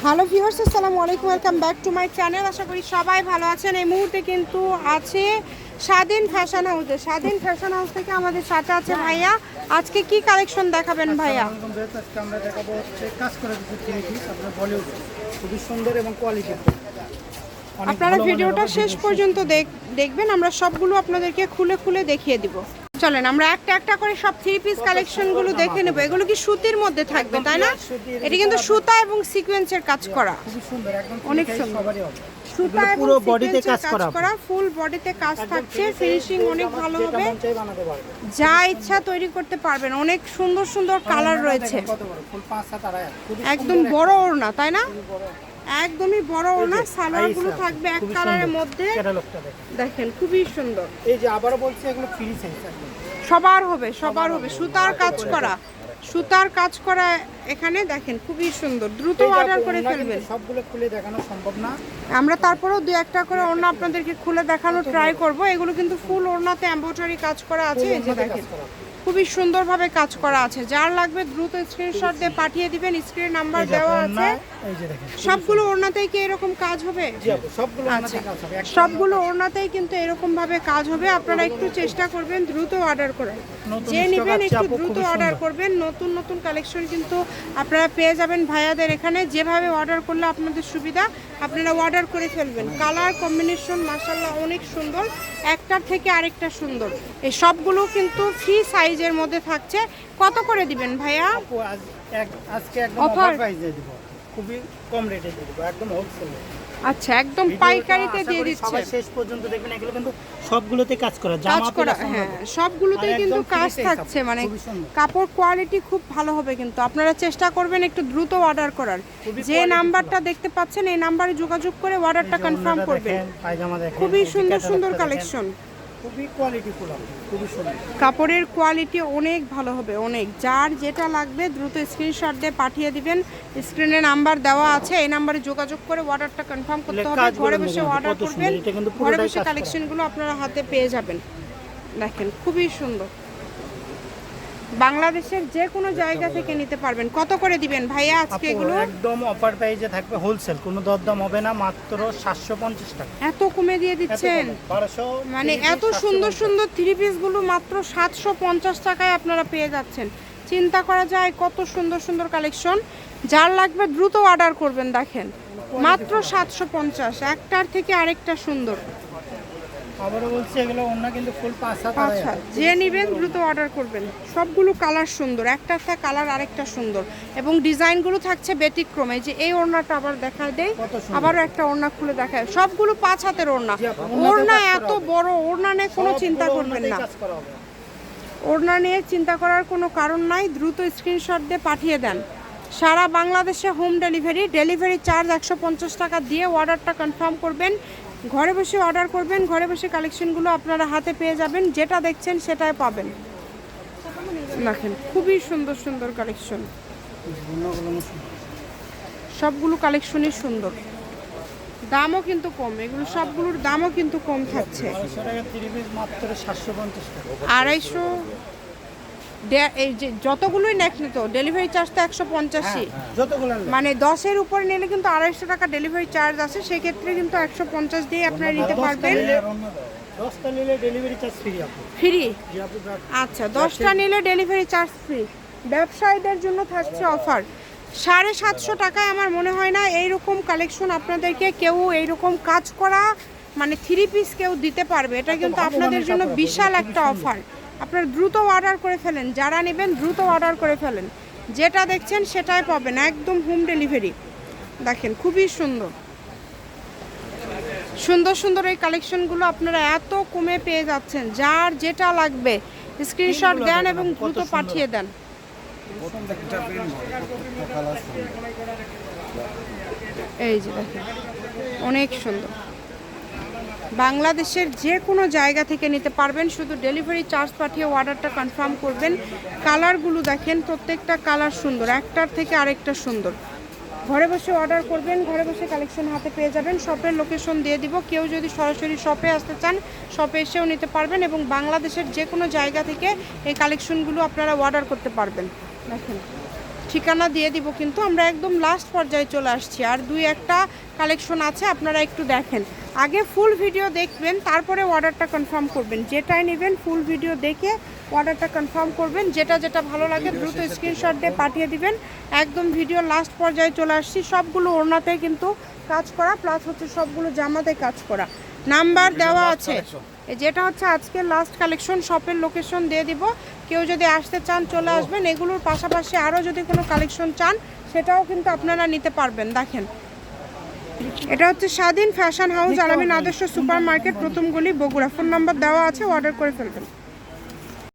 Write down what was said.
Hello viewers, আসসালামু আলাইকুম, welcome back to my channel. আশা করি সবাই ভালো আছেন। এই মুহূর্তে কিন্তু আছে স্বাধীন ফ্যাশন হাউসে। স্বাধীন ফ্যাশন হাউস থেকে আমাদের সাথে আছে ভাইয়া। আজকে কি কালেকশন দেখাবেন ভাইয়া? আজকে আমরা দেখাবো হচ্ছে কাজ করা কিছু থ্রি পিস আপনার বলিউড, খুবই সুন্দর এবং কোয়ালিটি। আপনারা ভিডিওটা শেষ পর্যন্ত দেখবেন। আমরা সবগুলো আপনাদেরকে খুলে খুলে দেখিয়ে দিব। চলেন আমরা একটা একটা করে সব থ্রি পিস কালেকশনগুলো দেখে নেব। এগুলো কি সুতির মধ্যে থাকবে, তাই না? এটা কিন্তু সুতা এবং সিকোয়েন্সের কাজ করা, খুবই সুন্দর, একদম অনেক সুন্দর। সুতা এবং পুরো বডিতে কাজ করা, ফুল বডিতে কাজ থাকছে। ফিনিশিং অনেক ভালো হবে, যা ইচ্ছা তৈরি করতে পারবেন। অনেক সুন্দর সুন্দর কালার রয়েছে, একদম বড় ওড়না, তাই না? একদমই বড় ওড়না। সালোয়ারগুলো থাকবে এক কালারের মধ্যে, দেখেন খুবই সুন্দর। এই যে আবারও বলছি, এগুলো ফ্রি সাইজ একদম সবার হবে, সবার হবে। সুতার কাজ করা, সুতার কাজ করা এখানে দেখেন খুবই সুন্দর। দ্রুত অর্ডার করে ফেলবেন। সবগুলো খুলে দেখানো সম্ভব না, আমরা তারপরেও দুই একটা করে ওড়না আপনাদেরকে খুলে দেখানো ট্রাই করব। এগুলো কিন্তু ফুল ওড়নাতে এমব্রয়ডারি কাজ করা আছে, এই যে দেখেন খুবই সুন্দরভাবে কাজ করা আছে। যার লাগবে দ্রুত স্ক্রিনশট দিয়ে পাঠিয়ে দিবেন। স্ক্রিন নাম্বার দেওয়া আছে। সবগুলো ওড়নাতেই কি এরকম কাজ হবে? সবগুলো ওড়নাতেই কিন্তু এরকম ভাবে কাজ হবে। আপনারা একটু চেষ্টা করবেন দ্রুত অর্ডার করার। যে নেবেন একটু দ্রুত অর্ডার করবেন। নতুন নতুন কালেকশন কিন্তু আপনারা পেয়ে যাবেন ভাইয়াদের এখানে। যেভাবে অর্ডার করলে আপনাদের সুবিধা, আপনারা অর্ডার করে ফেলবেন। কালার কম্বিনেশন মাশাআল্লাহ অনেক সুন্দর, একটার থেকে আরেকটা সুন্দর। এই সবগুলো কিন্তু ফ্রি সাইজের মধ্যে থাকছে। কত করে দিবেন ভাইয়া? আজকে একদম অফার প্রাইসে দিব, খুবই কম রেটে দিব, একদম হোলসেল। আচ্ছা, একদম পাইকারিতে দিয়ে দিচ্ছে। সবাই শেষ পর্যন্ত দেখবেন। এগুলো কিন্তু সবগুলোতে কাজ করা, জামা করা, হ্যাঁ সবগুলোতেই কিন্তু কাজ থাকছে। মানে কাপড় কোয়ালিটি খুব ভালো হবে। কিন্তু আপনারা চেষ্টা করবেন একটু দ্রুত অর্ডার করার। যে নাম্বারটা দেখতে পাচ্ছেন এই নাম্বারে যোগাযোগ করে অর্ডারটা কনফার্ম করবেন। খুবই সুন্দর সুন্দর কালেকশন, খুবই কোয়ালিটিফুল, খুবই সুন্দর। কাপড়ের কোয়ালিটি অনেক ভালো হবে, অনেক। যার যেটা লাগবে দ্রুত স্ক্রিনশট দিয়ে পাঠিয়ে দিবেন। স্ক্রিনে নাম্বার দেওয়া আছে, এই নাম্বারে যোগাযোগ করে অর্ডারটা কনফার্ম করতে হবে। ঘরে বসে অর্ডার করবেন, ঘরে বসে কালেকশনগুলো আপনারা হাতে পেয়ে যাবেন। দেখেন খুবই সুন্দর। বাংলাদেশের যে কোনো জায়গা থেকে নিতে পারবেন। কত করে দিবেন ভাইয়া আজকে এগুলো? একদম অফার প্রাইসে থাকবে, হোলসেল, কোনো দরদাম হবে না, মাত্র 750 টাকা। এত কমে দিয়ে দিচ্ছেন? মানে এত সুন্দর সুন্দর থ্রি পিস গুলো মাত্র 750 টাকায় আপনারা পেয়ে যাচ্ছেন। চিন্তা করা যায় কত সুন্দর সুন্দর কালেকশন। যার লাগবে দ্রুত অর্ডার করবেন। দেখেন মাত্র 750, একটার থেকে আরেকটা সুন্দর। আবারও বলছি, এগুলো অন্য কিন্তু ফুল 5-7। আচ্ছা, যে নেবেন দ্রুত অর্ডার করবেন। সবগুলো কালার সুন্দর, একটা কালার আরেকটা সুন্দর, এবং ডিজাইনগুলো থাকছে ব্যতিক্রমে। যে এই ওড়নাটা আবার দেখায় দেয়, আবারও একটা ওড়না খুলে দেখায়। সবগুলো 5 হাতের ওড়না। ওড়না এত বড়, ওড়না নিয়ে কোনো চিন্তা করবেন না। ওড়না নিয়ে চিন্তা করার কোনো কারণ নাই। দ্রুত স্ক্রিনশট দিয়ে পাঠিয়ে দেন। সারা বাংলাদেশে হোম ডেলিভারি চার্জ 150 টাকা দিয়ে অর্ডারটা কনফার্ম করবেন। ঘরে বসে অর্ডার করবেন, ঘরে বসে কালেকশনগুলো আপনারা হাতে পেয়ে যাবেন। যেটা দেখছেন সেটাই পাবেন। দেখেন খুবই সুন্দর সুন্দর কালেকশন, সবগুলো কালেকশনই সুন্দর। দামও কিন্তু কম, এগুলো সবগুলোর দামও কিন্তু কম থাকছে। 250, এই যে যতগুলোই নেন তো ডেলিভারি চার্জ তো 150। মানে 10-এর উপরে নিলে কিন্তু 250 টাকা ডেলিভারি চার্জ আছে। সেক্ষেত্রে কিন্তু 150 দিয়ে আপনারা নিতে পারবেন। 10টা নিলে ডেলিভারি চার্জ ফ্রি। আচ্ছা, 10টা নিলে ডেলিভারি চার্জ ফ্রি। ব্যবসায়ীদের জন্য থাকছে অফার 750 টাকায়। আমার মনে হয় না এইরকম কালেকশন আপনাদেরকে কেউ এইরকম কাজ করা মানে থ্রি পিস কেউ দিতে পারবে। এটা কিন্তু আপনাদের জন্য বিশাল একটা অফার। আপনারা দ্রুত অর্ডার করে ফেলেন। যারা নেবেন দ্রুত অর্ডার করে ফেলেন। যেটা দেখছেন সেটাই পাবেন, একদম হোম ডেলিভারি। দেখেন খুবই সুন্দর সুন্দর সুন্দর এই কালেকশনগুলো আপনারা এত কমে পেয়ে যাচ্ছেন। যার যেটা লাগবে স্ক্রিনশট দেন এবং দ্রুত পাঠিয়ে দেন। এই যে দেখেন অনেক সুন্দর। বাংলাদেশের যে কোনো জায়গা থেকে নিতে পারবেন। শুধু ডেলিভারি চার্জ পাঠিয়ে অর্ডারটা কনফার্ম করবেন। কালারগুলো দেখেন, প্রত্যেকটা কালার সুন্দর, একটার থেকে আরেকটা সুন্দর। ঘরে বসে অর্ডার করবেন, ঘরে বসে কালেকশন হাতে পেয়ে যাবেন। শপের লোকেশন দিয়ে দিব। কেউ যদি সরাসরি শপে আসতে চান শপে এসেও নিতে পারবেন, এবং বাংলাদেশের যে কোনো জায়গা থেকে এই কালেকশনগুলো আপনারা অর্ডার করতে পারবেন। দেখেন ঠিকানা দিয়ে দিব, কিন্তু আমরা একদম লাস্ট পর্যায়ে চলে আসছি। আর দুই একটা কালেকশন আছে, আপনারা একটু দেখেন। আগে ফুল ভিডিও দেখবেন, তারপরে অর্ডারটা কনফার্ম করবেন। যেটাই নেবেন ফুল ভিডিও দেখে অর্ডারটা কনফার্ম করবেন। যেটা যেটা ভালো লাগে দ্রুত স্ক্রিনশট দিয়ে পাঠিয়ে দিবেন। একদম ভিডিও লাস্ট পর্যায়ে চলে আসছি। সবগুলো ওড়নাতে কিন্তু কাজ করা, প্লাস হচ্ছে সবগুলো জামাতে কাজ করা। নাম্বার দেওয়া আছে। যেটা হচ্ছে আজকের লাস্ট কালেকশন, শপের লোকেশন দিয়ে দিব। কেউ যদি আসতে চান চলে আসবেন। এগুলোর পাশাপাশি আরও যদি কোনো কালেকশন চান সেটাও কিন্তু আপনারা নিতে পারবেন। দেখেন, এটা হচ্ছে স্বাধীন ফ্যাশন হাউস, আলামিন আদর্শ সুপার মার্কেট, প্রথম গলি, বগুড়া। ফোন নাম্বার দেওয়া আছে, অর্ডার করে ফেলবেন।